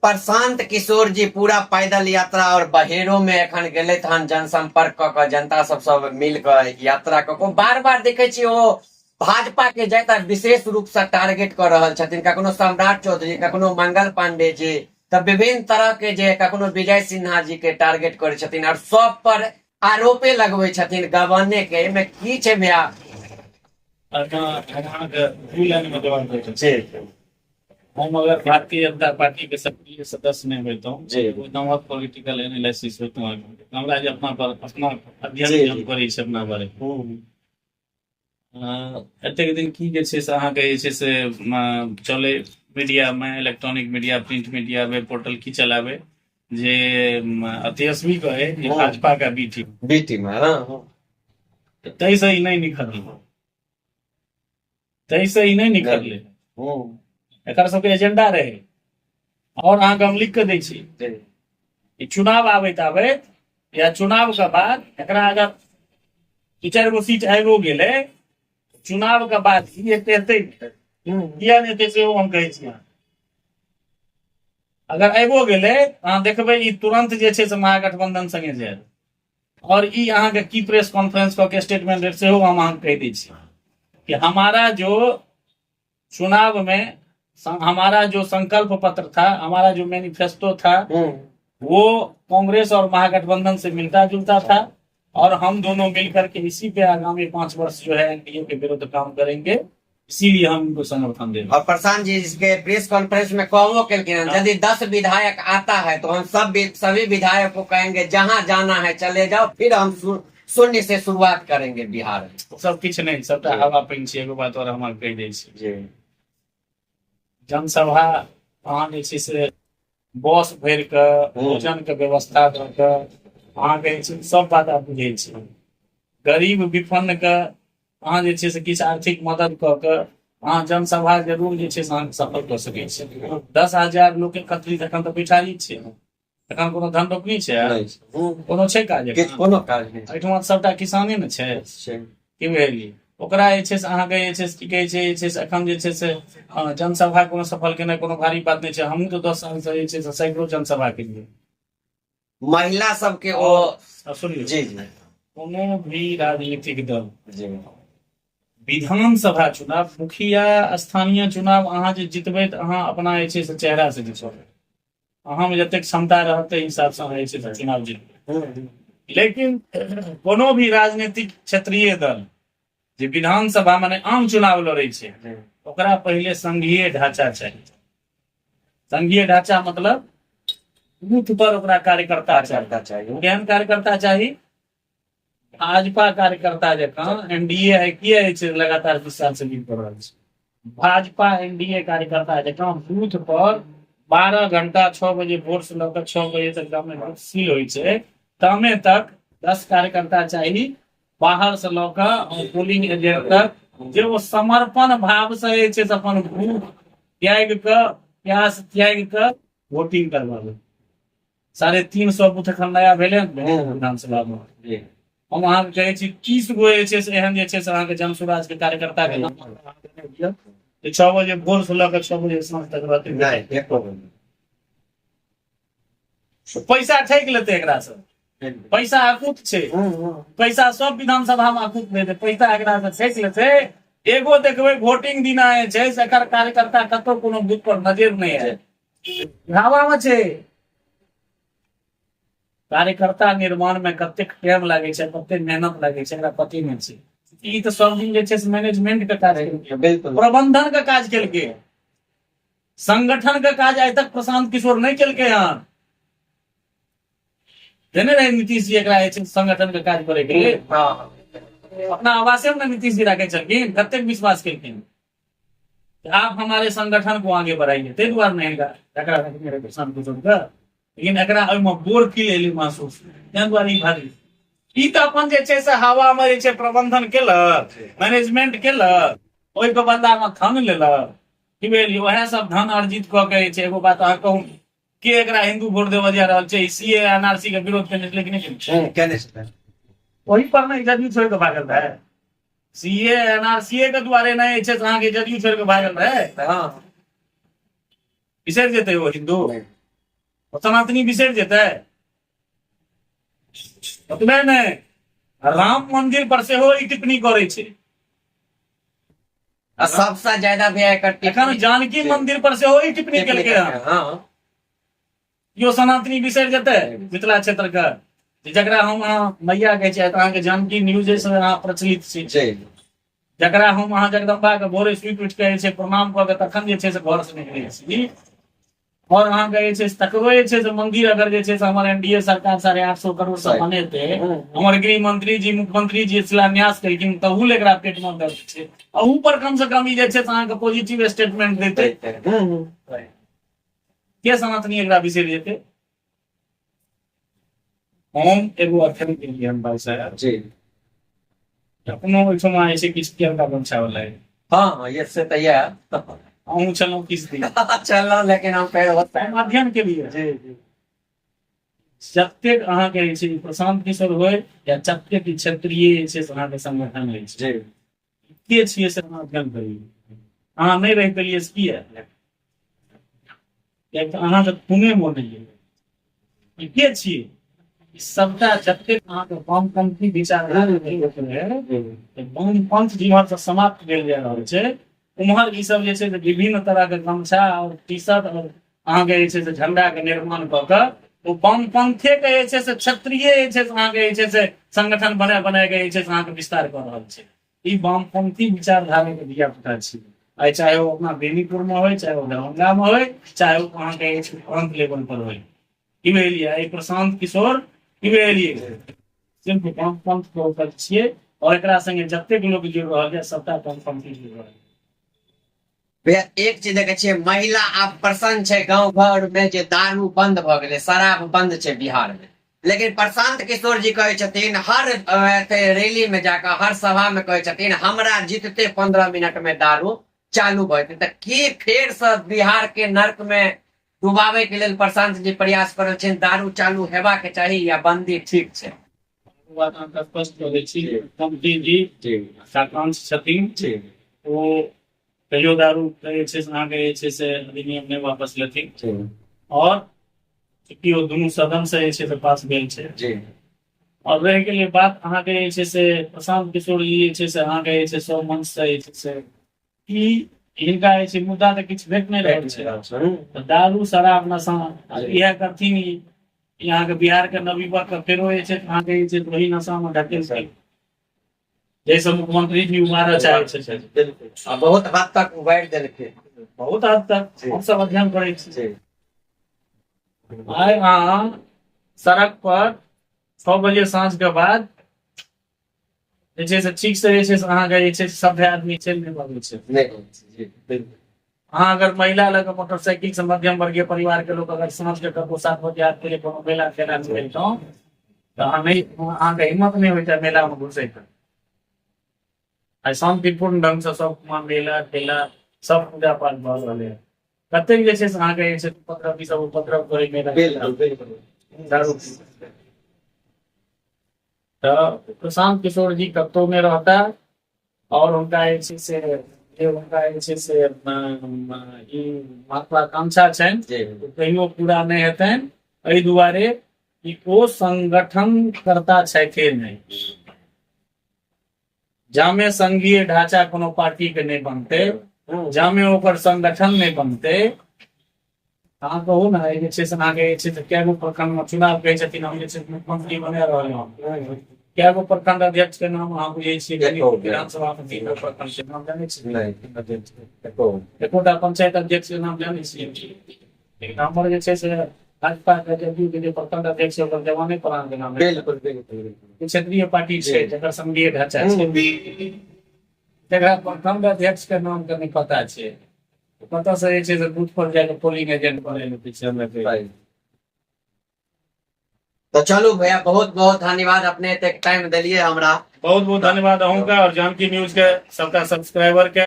प्रशांत किशोर जी पूरा पैदल यात्रा और बहेरो में एखन गेले हन जनसंपर्क क जनता सब मिल कर यात्रा क बार बार देखे छी ओ भाजपा के जैता विशेष रूप से टारगेट कर रहल छथिन, कखनो सम्राट चौधरी, कखनो मंगल पांडे जी, तब विभिन्न तरह के जे कखनो विजय सिन्हा जी के टारगेट करे छथिन और सब पर आरोपे लगवे छथिन गवर्ने के। एमे की छै भैया? हम अगर भारतीय जनता पार्टी के सक्रिय सदस्य नहीं होता हूँ, नवा पॉलिटिकल एनालिसिस होता हूँ, हमरा जे अपना पर अपना अध्ययन हम करै छी अपना बारे एतेक दिन की जे छै से अहाँके जे छै से चले मीडिया में, electronic media, print media, web portal की चलावे जे तेजस्वी कहे जे भाजपा का बी टीम तैसे ही नहीं निकलले, तैसे ही नहीं निकलले। एकर सबके एजेंडा रहे और अहाँके हम लिख के दै छी ई चुनाव आबैत या चुनाव के बाद एकरा अगर 2-4 गो सीट आबो गेलै, चुनाव के बाद ई एते किया नहीं एते से हम कहै छी। अगर आबो गेलै अहाँ देखबै ई तुरंत जे छै से महागठबंधन संगे जायत और ई अहाँके की प्रेस कॉन्फ्रेंस क के स्टेटमेंट देत सेहो हम अहाँके कहि दै छी कि हमारा जो चुनाव में हमारा जो संकल्प पत्र था, हमारा जो मैनिफेस्टो था, वो कांग्रेस और महागठबंधन से मिलता जुलता था और हम दोनों मिलकर के इसी पे आगामी 5 वर्ष जो है एनडीए के विरुद्ध काम करेंगे, इसीलिए हम उनको समर्थन देंगे। और प्रशांत जी इसके प्रेस कॉन्फ्रेंस में कहबो केलखिन यदि 10 विधायक आता है तो हम सभी विधायक को कहेंगे जहां जाना है चले जाओ, फिर हम शून्य से शुरुआत करेंगे बिहार में। सब कुछ नहीं, सबटा हवा पानी छै। एगो बात और हम कहि दै छी, जनसभा अहाँ जे छै से बस भर के भोजन के व्यवस्था द के अहाँके सब बात आप बुझै छी। गरीब विपन्न के अहाँ जे छै से किछु आर्थिक मदद क के अहाँ जनसभा जरूर जे छै से अहाँ सफल कर सकै छी। 10,000 लोग एकत्रित एखन तऽ बैठारी छै, एखन कोनो धन रोपनी छै, कोनो छै काज? कोनो काज नहीं। एहिठमा सबटा किसाने ने छै की भेलिए ओकरा जे छै से अहाँके जे छै से की कहै छै, जे छै से एखन जे छै से जनसभा कोनो सफल केनाइ कोनो भारी बात नहीं छै। हमहूँ तो 10 साल से जे छै से सैकड़ों जनसभा केलिए। महिला सबके ओ सुनिए जी कोनो भी राजनीतिक दल विधानसभा चुनाव, मुखिया, स्थानीय चुनाव अहाँ जे जितबै तऽ अहाँ अपना जे छै से चेहरा से जितबै, अहाँ में जतेक क्षमता रहतै हिसाब से अहाँ जे छै से चुनाव जितबै। लेकिन कोनो भी राजनीतिक क्षेत्रीय दल जे विधानसभा माने आम चुनाव लड़ै छै ओकरा पहले संघीय ढांचा चाहिए। संघीय ढांचा मतलब बूथ पर ओकरा कार्यकर्ता चाहिए। केहन कार्यकर्ता चाहिए? भाजपा कार्यकर्ता जकाँ एनडीए है किया लगातार 20 साल से मिल रहल छै। भाजपा एनडीए कार्यकर्ता जकाँ बूथ पर 12 घंटा 6 बजे भोर से लऽ 6 बजे तक में सील होइ छै, तमे तक 10 कार्यकर्ता चाहिए बाहर से लऽ पोलिंग एजेंट तक, जे वो समर्पण भाव से जे छै से अपन भूख त्याग के, प्यास त्याग के वोटिंग करवावे। 350 बूथ एखन नया भेलै विधानसभा में। हम अहाँके कहै छी 30 गो जे छै से एहन जे छै से अहाँके जन स्वराज के कार्यकर्ता के नाम 6 बजे भोर से लऽ 6 बजे साँझ तक रहतै। पैसा ठकि लेतै एकरा से, पैसा अकूत छै, पैसा सब विधानसभा में अकूत देतै, पैसा एकरा से ठकि लेतै। एगो देखबै वोटिंग दिना जे छै से एकर कार्यकर्ता कतौ कोनो बूथ पर नजर नहीं है, हवा में छै। कार्यकर्ता निर्माण में कतेक टाइम लागे छै, कतेक मेहनत लागे छै, एकरा पति नहीं छै। ई तऽ सब दिन जे छै से मैनेजमेंट के काज केलकै, प्रबंधन के काज केलकै, संगठन के काज आइ तक प्रशांत किशोर नहीं केलकै हन। देने रहे नीतीश जी एकरा जे छै संगठन के काज करे के लिए, अपना आवासे में नीतीश जी राखे छलखिन, कतेक विश्वास केलखिन आप हमारे संगठन को आगे बढ़ाइए, ताहि दुआरे नहीं एकरा रखने रहे प्रशांत किशोर का। लेकिन एकरा ओहिमे बोर की लेली महसूस, ताहि दुआरे भारी ई तऽ अपन जे छै से हवा में जे छै प्रबंधन केलक, मैनेजमेंट केलक, ओहि के बदला में धन लेलक की भेल वएह सब धन अर्जित कऽ के जे छै। एगो बात अहाँ कहूँ के एकरा हिंदू वोट देवऽ जा रहल छै, सीए एनआरसी के विरोध केने छलै कि नहीं केने? वही पर नहीं जदयू छोड़ के भागल रहे, सीए एनआरसी के दुआरे नहीं छै अहाँके जदयू छोड़ के भागल रहे। बिसरि जेतै ओ हिंदू? सनातनी बिसरि जेतै ओतबे नहि, राम मंदिर पर सेहो ई टिप्पणी करै छै। आ सबसे ज्यादा भी एकर एखन जानकी मंदिर पर सेहो ई टिप्पणी केलकै हन। हाँ केओ सनातनी बिसरि जेतै मिथिला क्षेत्र के, जकरा हम अहाँ मैया कहै छियै, अहाँके जानकी न्यूज से अहाँ प्रचलित छी, जी जकरा हम अहाँ जगदम्बा के भोरे सुति उठि के जे छै प्रणाम कऽ के तखन जे छै से घर से निकलै छी, और अहाँके जे छै से तकबे जे छै से मंदिर अगर जे छै से हमर एनडीए सरकार 850 करोड़ से बनेतै, हमर गृह मंत्री जी मुख्यमंत्री जी शिलान्यास केलखिन, तहू ले एकरा पेट में दर्द छै, अहू पर कम से कम ई जे छै से अहाँके पॉजिटिव स्टेटमेंट देतै। के सनातनी एकरा बिसरि जेतै? हम एगो अध्ययन केलियै हन भाई साहब जी अपनो ओहिठमा जे छै किछु केयर का बचावला है। हाँ ये से तैयार अहूँ छलहुँ किछु दिन चल रहा, लेकिन हम फिर होता है हम अध्ययन केलियै। जी जी जतेक अहाँके जे छै प्रशांत किशोर होय या जतेक क्षेत्रीय जे छै से अहाँके संगठन अछि, जी के छियै से अहाँ अध्ययन करियै। अहाँ नहीं रह पेलियै से किया? कियाकि अहाँ तऽ खूने मोन के छियै। सबटा जतेक अहाँके वामपंथी विचारधारा वामपंथ जिम्हर से समाप्त भेल जा रहल छै, उम्हर ई सब जे छै से विभिन्न तरह के गमछा और टी शर्ट और अहाँके जे छै से झंडा के निर्माण कऽ कऽ ओ वामपंथे के जे छै से क्षेत्रीय जे छै से अहाँके जे छै से संगठन बना के जे छै से अहाँके विस्तार कऽ रहल छै। ई वामपंथी विचारधारा के धिया पुता छै, आइ चाहे वो अपना बेनीपुर में हो, चाहे वो दरभंगा में हो, चाहे वो अहाँके जे छै प्रांत लेवल पर हो। ई भेलियै प्रशांत किशोर सिर्फ वामपंथ के ऊपर छियै, और एकरा संगे जतेक लोग जुड़ रहल है सबटा वामपंथी जुड़ रहल है। भैया एक चीज देखे छियै, महिला आब प्रसन्न छै गांव घर में जे दारू बंद भ गेलै, शराब बंद छै बिहार में, लेकिन प्रशांत किशोर जी कहै छथिन हर रैली में जाकर हर सभा में कहै छथिन हमरा जीतते 15 मिनट में दारू चालू भ जेतै। तऽ की फेर से बिहार के नर्क में डुबावे के लेल प्रशांत जी प्रयास कर रहल छथिन? दारू चालू हेबाक चाही या बंदी ठीक छै? बात अहाँके स्पष्ट कऽ दै छी, कंपनी जी साकांक्ष छथिन, ओ कहियो दारू जे छै से अहाँके जे छै से अधिनियम नहि वापस लेथिन, और चूंकि ओ दुनू सदन से जे छै से पास भेल छै। और रह गेलै बात अहाँके जे छै से प्रशांत किशोर जी जे छै से अहाँके जे छै सौ मंच से जे छै से ई हिनका जे छै मुद्दा तऽ किछु भेट नहि रहल छै। दारू शराब नशा इएह करथिन यहाँ के बिहार के नवयुवक के फेरो जे छै अहाँके जे छै वही नशा में ढकेल, जैसे मुख्यमंत्री जी उबारऽ चाहे छै, बहुत हद तक उबारि देलकै, बहुत हद तक हम सब अध्ययन करै छी। आइ अहाँ सड़क पर 6 बजे साँझ के बाद जे छै से ठीक से जे छै से अहाँके जे छै सभ्य आदमी चलि नहि पबै छै। अहाँ अगर महिला लग मोटरसाइकिल से मध्यम वर्गीय परिवार के लोग अगर साँझ के ककरो 7 बजे आके लिए कोनो मेला ठेला में गेलहुँ तऽ अहाँके हिम्मत नहीं होता मेला में घुसे के। आई शांतिपूर्ण ढंग से सब मेला ठेला सब पूजा पाठ भऽ रहल है। कतेक जे छै से अहाँके जे छै उपद्रव ई सब उपद्रव करे मेला दारू। तो प्रशांत किशोर जी कतौ में रहता, और उनका जे छै से उनका जे छै से ई महत्वाकांक्षा छनि कहियो पूरा नहीं हेतनि, एहि दुआरे कि ओ संगठन करता छथि नहीं। जामे संघीय ढांचा कोनो पार्टी के नहीं बनते, जामे ओकर संगठन नहीं बनते, अहाँ कहू ने जे छै से अहाँके जे छै से कएगो प्रखंड में चुनाव कहै छथिन हम जे छै मुख्यमंत्री बना रहल हूँ, कएगो प्रखंड अध्यक्ष के नाम अहाँ बुझै छियै? विधानसभा में 3 गो प्रखंड के नाम जानै छियै? एकोटा पंचायत अध्यक्ष के नाम जानै छियै? लेकिन हमर जे छै से भाजपा के जदयू के जे प्रखंड अध्यक्ष है ओकर जवाने प्राण के नाम क्षेत्रीय पार्टी छै जकर संघीय ढांचा छै, जकरा प्रखंड अध्यक्ष के नाम के नहीं पता छै, पता से जे छै से बूथ पर जाके पोलिंग एजेंट बने पीछे हमें। तो चलू भैया बहुत बहुत धन्यवाद, अपने एते टाइम दिलिए हमरा। बहुत बहुत धन्यवाद अहूँ का और जानकी न्यूज के सबका सब्सक्राइबर के।